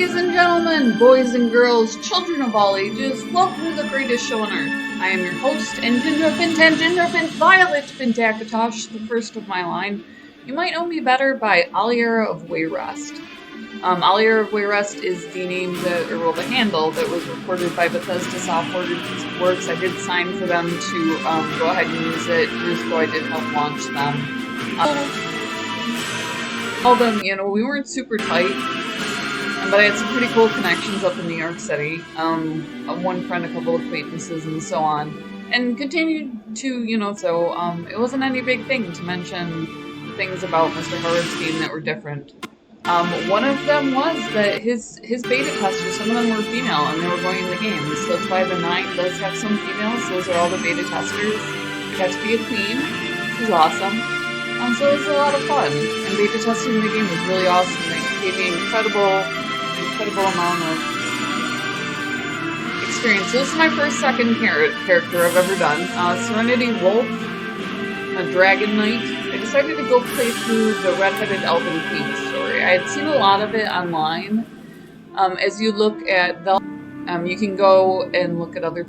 Ladies and gentlemen, boys and girls, children of all ages, welcome to the greatest show on earth. I am your host and Gingerfint Violet Fint Akatosh, the first of my line. You might know me better by Aliera of Wayrest. Aliera of Wayrest is the name that, or the handle that was recorded by Bethesda Software Works. I did sign for them to go ahead and use it. Years ago I did help launch them. All them, we weren't super tight. But I had some pretty cool connections up in New York City. One friend, a couple acquaintances, and so on. And continued to, it wasn't any big thing to mention things about Mr. Howard's game that were different. One of them was that his beta testers, some of them were female, and they were going in the game. So that's why the 9 does have some females. Those are all the beta testers. I got to be a queen, which was awesome. So it was a lot of fun. And beta testing the game was really awesome. They gave me incredible amount of experience. So this is my second character I've ever done. Serenity Wolf, a Dragon Knight. I decided to go play through the Red-Headed Elven Queen story. I had seen a lot of it online. As you look at the, you can go and look at other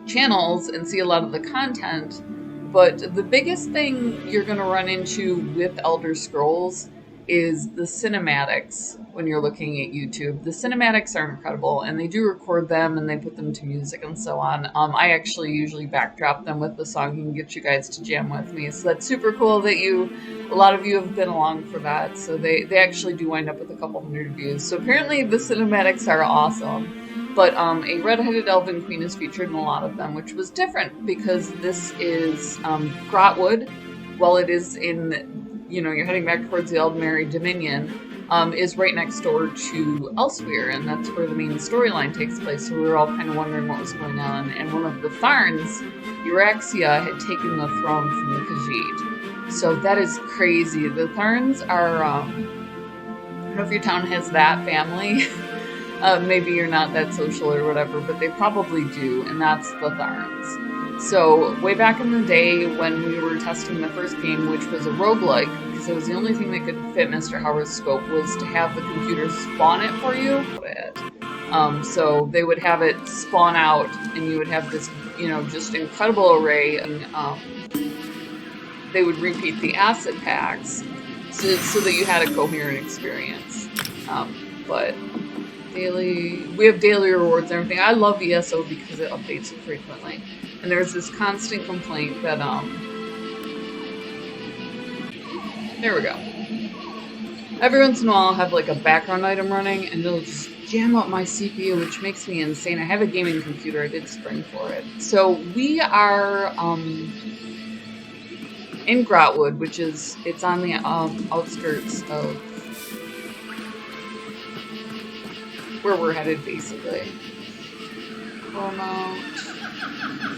channels and see a lot of the content. But the biggest thing you're going to run into with Elder Scrolls is the cinematics when you're looking at YouTube. The cinematics are incredible, and they do record them and they put them to music and so on. I actually usually backdrop them with the song and get you guys to jam with me. So that's super cool that a lot of you have been along for that. So they actually do wind up with a couple hundred views. So apparently the cinematics are awesome. But a Red-Headed Elven Queen is featured in a lot of them, which was different because this is Grotwood. While it is in, you're heading back towards the Eldmeri Dominion, is right next door to Elsewhere, and that's where the main storyline takes place. So we were all kind of wondering what was going on. And one of the Tharns, Euraxia, had taken the throne from the Khajiit. So that is crazy. The Tharns are, I don't know if your town has that family. Maybe you're not that social or whatever, but they probably do, and that's the Tharns. So way back in the day when we were testing the first game, which was a roguelike, because it was the only thing that could fit Mr. Howard's scope, was to have the computer spawn it for you. So they would have it spawn out, and you would have this, just incredible array, and they would repeat the acid packs so that you had a coherent experience. But we have daily rewards and everything. I love ESO because it updates it frequently. And there's this constant complaint that, there we go. Every once in a while I'll have like a background item running and it'll just jam up my CPU, which makes me insane. I have a gaming computer, I did spring for it. So we are, in Grotwood, which is, it's on the, outskirts of where we're headed, basically. Paramount.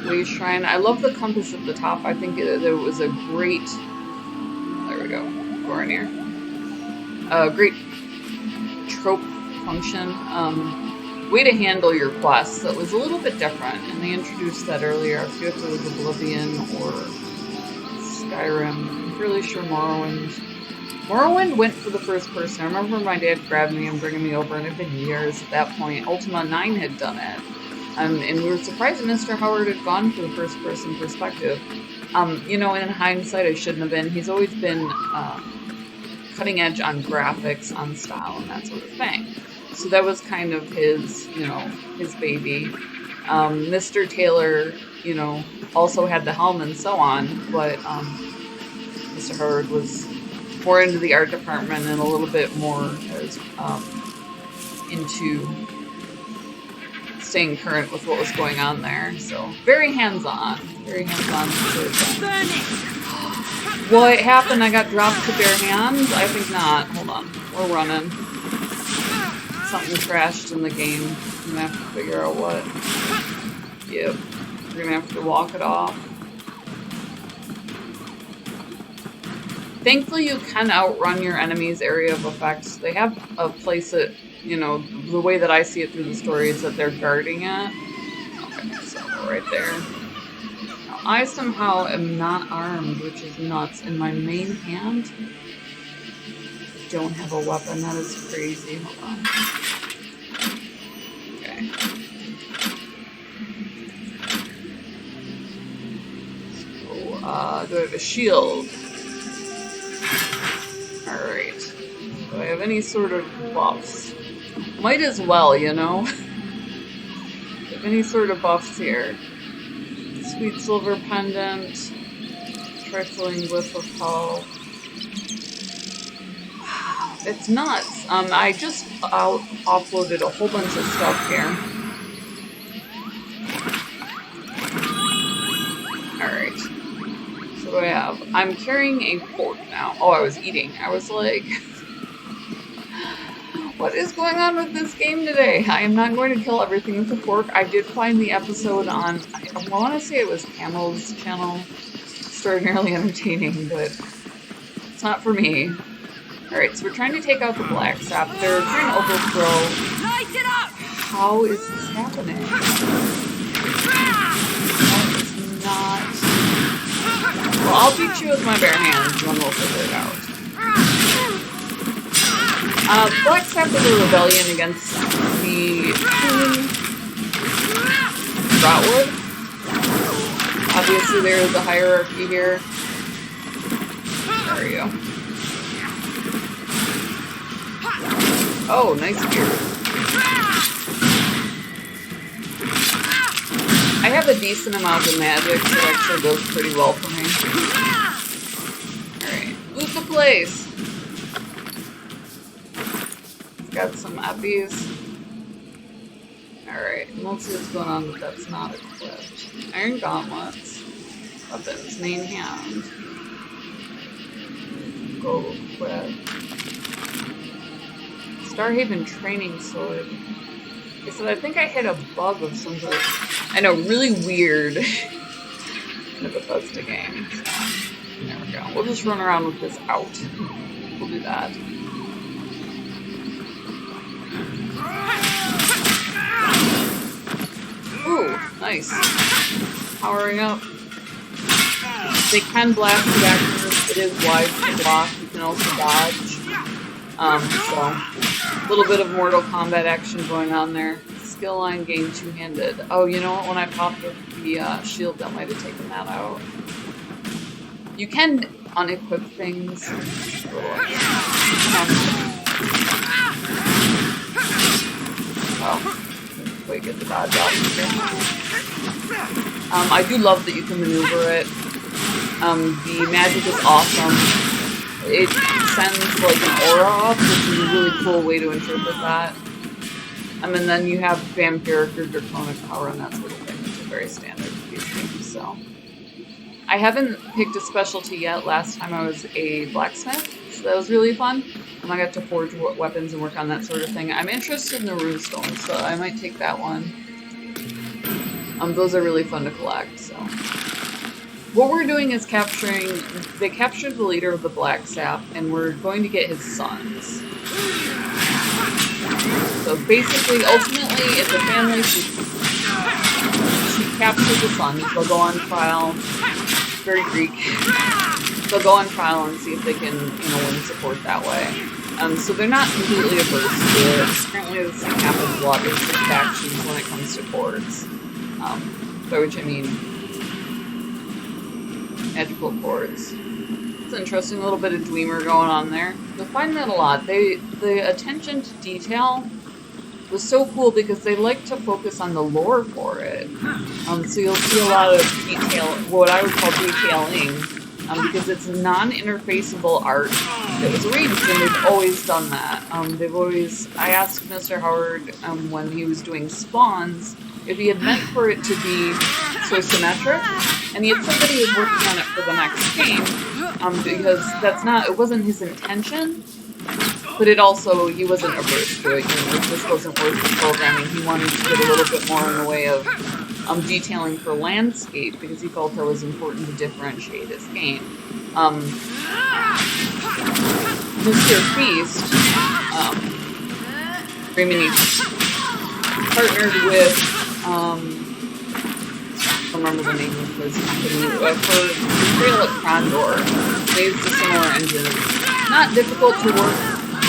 Way Shrine. I love the compass at the top. I think it was a great, there we go, Goranir. A great trope function. Way to handle your quests that was a little bit different, and they introduced that earlier. I forget if it was Oblivion or Skyrim. I'm fairly sure Morrowind went for the first person. I remember my dad grabbed me and bringing me over, and it had been years at that point. Ultima 9 had done it. And we were surprised that Mr. Howard had gone for the first-person perspective. In hindsight, I shouldn't have been. He's always been cutting edge on graphics, on style, and that sort of thing. So that was kind of his, his baby. Mr. Taylor, also had the helm and so on, but Mr. Howard was more into the art department and a little bit more into staying current with what was going on there. So very hands-on. What happened? I got dropped to bare hands? I think not. Hold on. We're running. Something crashed in the game. I'm gonna have to figure out what. Yep. We're gonna have to walk it off. Thankfully, you can outrun your enemy's area of effects. They have a place that, the way that I see it through the story is that they're guarding it. Okay, so we're right there. Now, I somehow am not armed, which is nuts. In my main hand, don't have a weapon. That is crazy. Hold on. Okay. So, do I have a shield? Alright. Do I have any sort of buffs? Might as well, you know? Any sort of buffs here. Sweet silver pendant. Trifling glyph of hull. It's nuts. I just offloaded a whole bunch of stuff here. Alright. So what do I have? I'm carrying a fork now. Oh, I was eating. I was like... What is going on with this game today? I am not going to kill everything with a fork. I did find the episode on... I want to say it was Camel's channel. Extraordinarily entertaining, but it's not for me. Alright, so we're trying to take out the Blacksap. They're trying to overthrow. Light it up! How is this happening? That is not... Well, I'll beat you with my bare hands, and then we'll figure it out. Blacksap is a rebellion against the Rotwood. Obviously, there is a hierarchy here. There we go. Oh, nice gear. I have a decent amount of magic, so it actually goes pretty well for me. Alright, loot the place! Got some eppies. Alright, let's see what's going on, but that's not equipped. Iron gauntlets. Weapons, main hand. Go equip. Starhaven training sword. Okay, so I think I hit a bug of some sort. I know, really weird in a Bethesda game. So, there we go. We'll just run around with this out. We'll do that. Ooh, nice. Powering up. They can blast you backwards. It is wide to block. You can also dodge. So, a little bit of Mortal Kombat action going on there. Skill line gain two-handed. Oh, you know what? When I popped up the shield, that might have taken that out. You can unequip things. Oh, wait, get the dodge out here. I do love that you can maneuver it. The magic is awesome. It sends like an aura off, which is a really cool way to interpret that. And then you have vampiric or draconic power and that sort of thing, which is very standard for these games. So I haven't picked a specialty yet. Last time I was a blacksmith, so that was really fun. I got to forge weapons and work on that sort of thing. I'm interested in the runestones, so I might take that one. Those are really fun to collect, so. What we're doing is they captured the leader of the Blacksap, and we're going to get his sons. So basically, ultimately, if the family should capture the sons, they'll go on trial. Very Greek. They'll go on trial and see if they can, win support that way. So they're not completely averse to it. Apparently the same happens a lot with factions when it comes to chords. By which I mean magical chords. It's interesting, a little bit of Dwemer going on there. You'll find that a lot. The attention to detail was so cool because they like to focus on the lore for it. So you'll see a lot of detail, what I would call detailing, because it's non-interfaceable art that was arranged, and they've always done that. I asked Mr. Howard when he was doing spawns if he had meant for it to be so symmetric, and he had said that he was working on it for the next game, because it wasn't his intention, but he wasn't averse to it. It just wasn't worth the programming. He wanted to get a little bit more in the way of detailing for landscape, because he felt that was important to differentiate his game. Mr. Feast, Rimini partnered with, I don't remember the name of his company, for Trail at Condor. They used a similar engine. Not difficult to work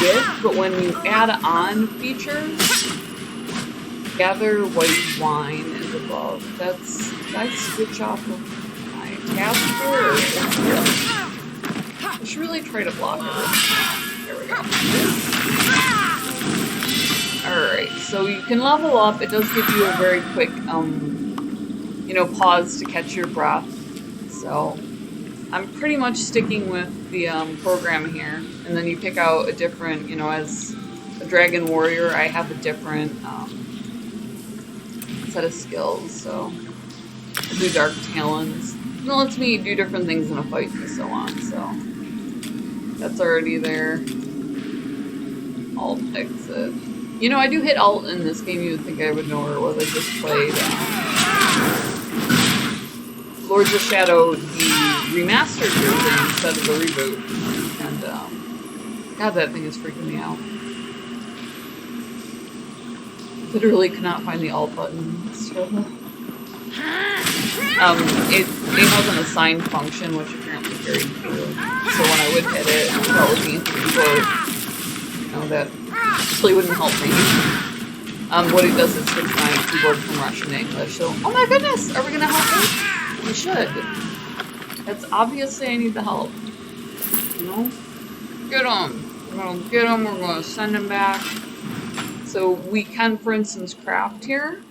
with, but when you add on features, gather white wine is above. That's, did I switch off of my tasker? I should really try to block it. There we go. Alright, so you can level up. It does give you a very quick, you know, pause to catch your breath. So I'm pretty much sticking with the program here. And then you pick out a different, you know, as a dragon warrior, I have a different set of skills. So I do dark talons. And it lets me do different things in a fight and so on. So that's already there. Alt exit. You know, I do hit Alt in this game. You would think I would know where it was. I just played Lords of Shadow, the remastered version instead of the reboot. And, God, that thing is freaking me out. Literally could not find the Alt button. So, it has an assigned function, which apparently carried through. So when I would hit it, that would be keyboard. You know, that actually wouldn't help me. What it does is switch my keyboard from Russian to English. So, oh my goodness, are we gonna help me? We should. That's obviously I need the help. You know? Get him. We're gonna get him, we're gonna send him back. So we can, for instance, craft here.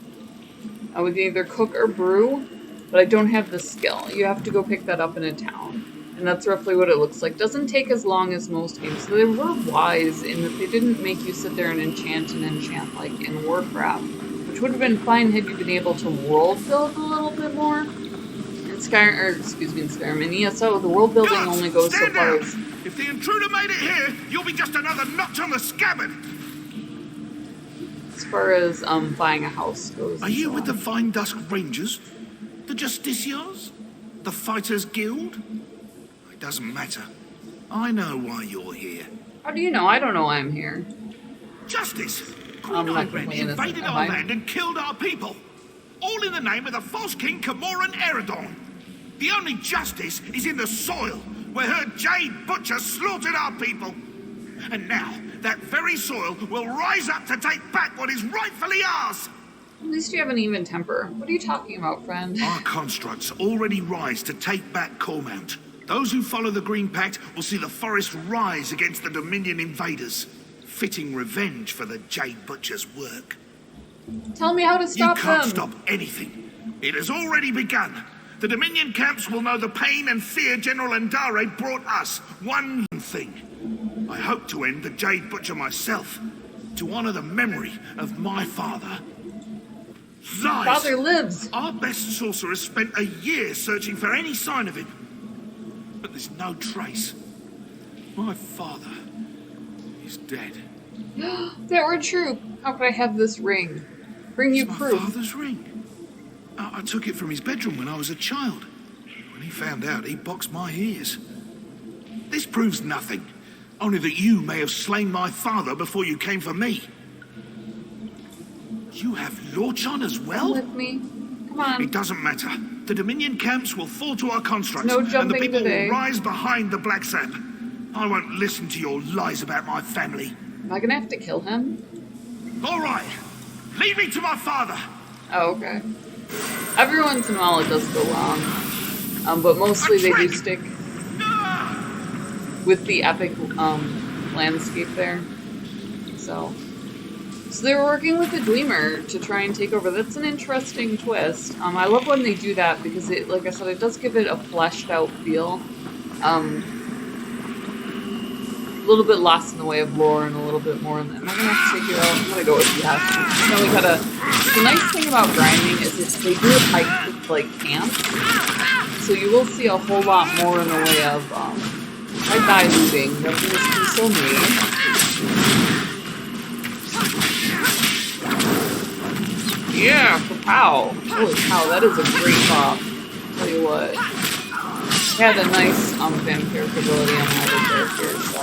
We can either cook or brew, but I don't have the skill. You have to go pick that up in a town. And that's roughly what it looks like. Doesn't take as long as most games. So they were wise in that they didn't make you sit there and enchant like in Warcraft, which would have been fine had you been able to world build a little bit more. In Skyrim, or excuse me, in Skyrim, in ESO, the world building only goes so far as... If the intruder made it here, you'll be just another notch on the scabbard. As far as buying a house goes. Are you with the Vine Dusk Rangers? The Justiciars? The Fighters Guild? It doesn't matter. I know why you're here. How do you know? I don't know why I'm here. Justice! Queen Iren invaded our land and killed our people. All in the name of the false king Camoran Eredon. The only justice is in the soil, where her Jade Butcher slaughtered our people. And now, that very soil will rise up to take back what is rightfully ours. At least you have an even temper. What are you talking about, friend? Our constructs already rise to take back Cormount. Those who follow the Green Pact will see the forest rise against the Dominion invaders. Fitting revenge for the Jade Butcher's work. Tell me how to stop them. You can't stop anything. It has already begun. The Dominion camps will know the pain and fear General Andare brought us. One thing. I hope to end the Jade Butcher myself, to honor the memory of my father. Lies! Father lives! Our best sorcerer spent a year searching for any sign of him, but there's no trace. My father is dead. That were true. How could I have this ring? Bring you proof. My father's ring. I took it from his bedroom when I was a child. When he found out, he boxed my ears. This proves nothing. Only that you may have slain my father before you came for me. You have Lorchon as well? Come with me. Come on. It doesn't matter. The Dominion camps will fall to our constructs, no and the people today. will rise behind the Blacksap. I won't listen to your lies about my family. Am I gonna have to kill him? All right. Leave me to my father. Oh, okay. Every once in a while it does go wrong. But mostly they do stick with the epic landscape there. So they were working with the Gleamer to try and take over. That's an interesting twist. I love when they do that because it, like I said, it does give it a fleshed out feel. A little bit less in the way of lore and a little bit more in the... Am I gonna have to take you out? I'm gonna go with yes. No, we gotta... The nice thing about grinding is they do it like camp. So you will see a whole lot more in the way of I die looting. That was so neat. Yeah, pow. Holy cow, that is a great pop. Tell you what. Had a nice fan character ability on my other character, so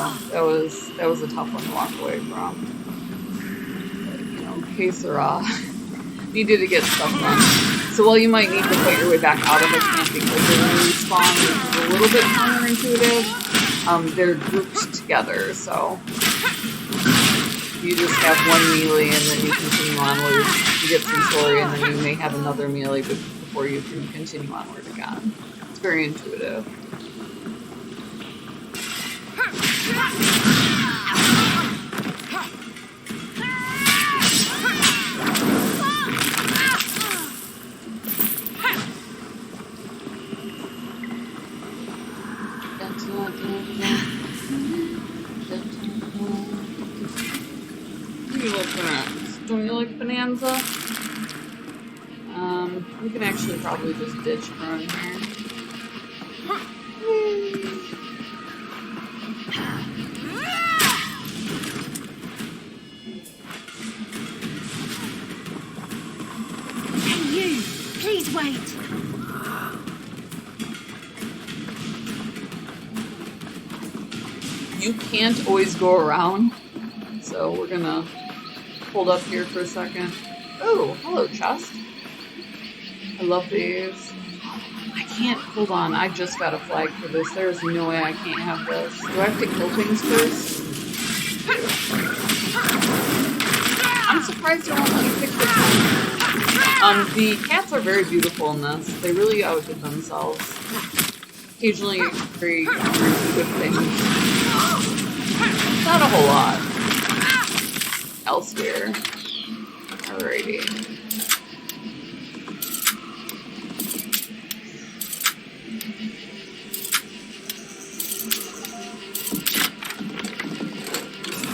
that was a tough one to walk away from. But, you know, que sera. Needed to get stuff done. So while you might need to fight your way back out of a camp because they're going to respawn, which is a little bit counterintuitive, they're grouped together, so You just have one melee and then you continue onward. You get some story and then you may have another melee before you can continue onward again. It's very intuitive. Don't you like Bonanza? We can actually probably just ditch from here. Hey you! Please wait! You can't always go around, so we're gonna hold up here for a second. Oh, hello, chest. I love these. I can't, hold on, I just got a flag for this. There's no way I can't have this. Do I have to kill things first? I'm surprised you won't let me pick this one. The cats are very beautiful in this. They really outdid themselves. Occasionally very good things. Not a whole lot. Elsewhere. Alrighty.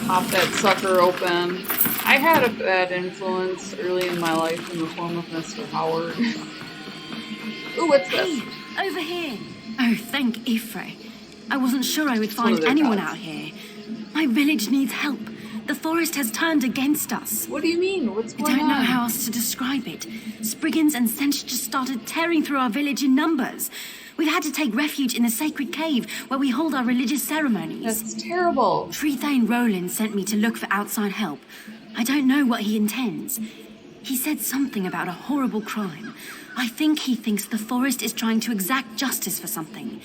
Pop that sucker open. I had a bad influence early in my life in the form of Mr. Howard. Ooh, what's this? Hey, over here. Oh, thank Ifre. I wasn't sure I would find anyone out here. My village needs help. The forest has turned against us. What do you mean? What's going on? I don't know how else to describe it. Spriggans and Sench just started tearing through our village in numbers. We've had to take refuge in the sacred cave where we hold our religious ceremonies. That's terrible. Trethane Roland sent me to look for outside help. I don't know what he intends. He said something about a horrible crime. I think he thinks the forest is trying to exact justice for something.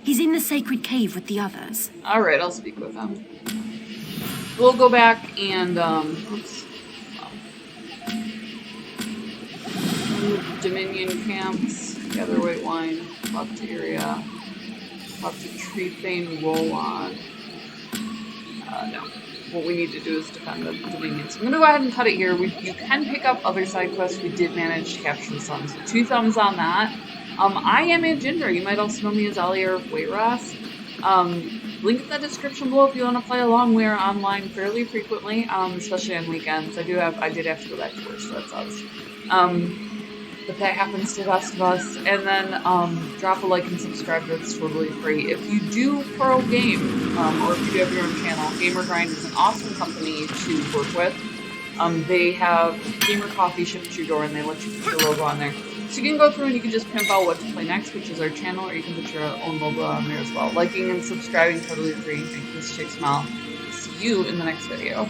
He's in the sacred cave with the others. Alright, I'll speak with him. We'll go back and, oops. Dominion camps, gather white wine, talk to area, talk to Trethane Roland. No. What we need to do is defend the Dominion. So I'm going to go ahead and cut it here. You can pick up other side quests. We did manage to capture some, so 2 thumbs on that. I am a Ginger. You might also know me as Aliera of Wayrest. Link in the description below if you want to play along. We are online fairly frequently, especially on weekends. I did have to go back to work, so that sucks. But that happens to the best of us. And then drop a like and subscribe. That's totally free. If you do pro game, or if you do have your own channel, Gamer Grind is an awesome company to work with. They have gamer coffee shipped to your door, and they let you put your logo on there. So you can go through and you can just pimp out what to play next, which is our channel, or you can put your own logo on there as well. Liking and subscribing totally free. Thank you, Shake Smile. See you in the next video.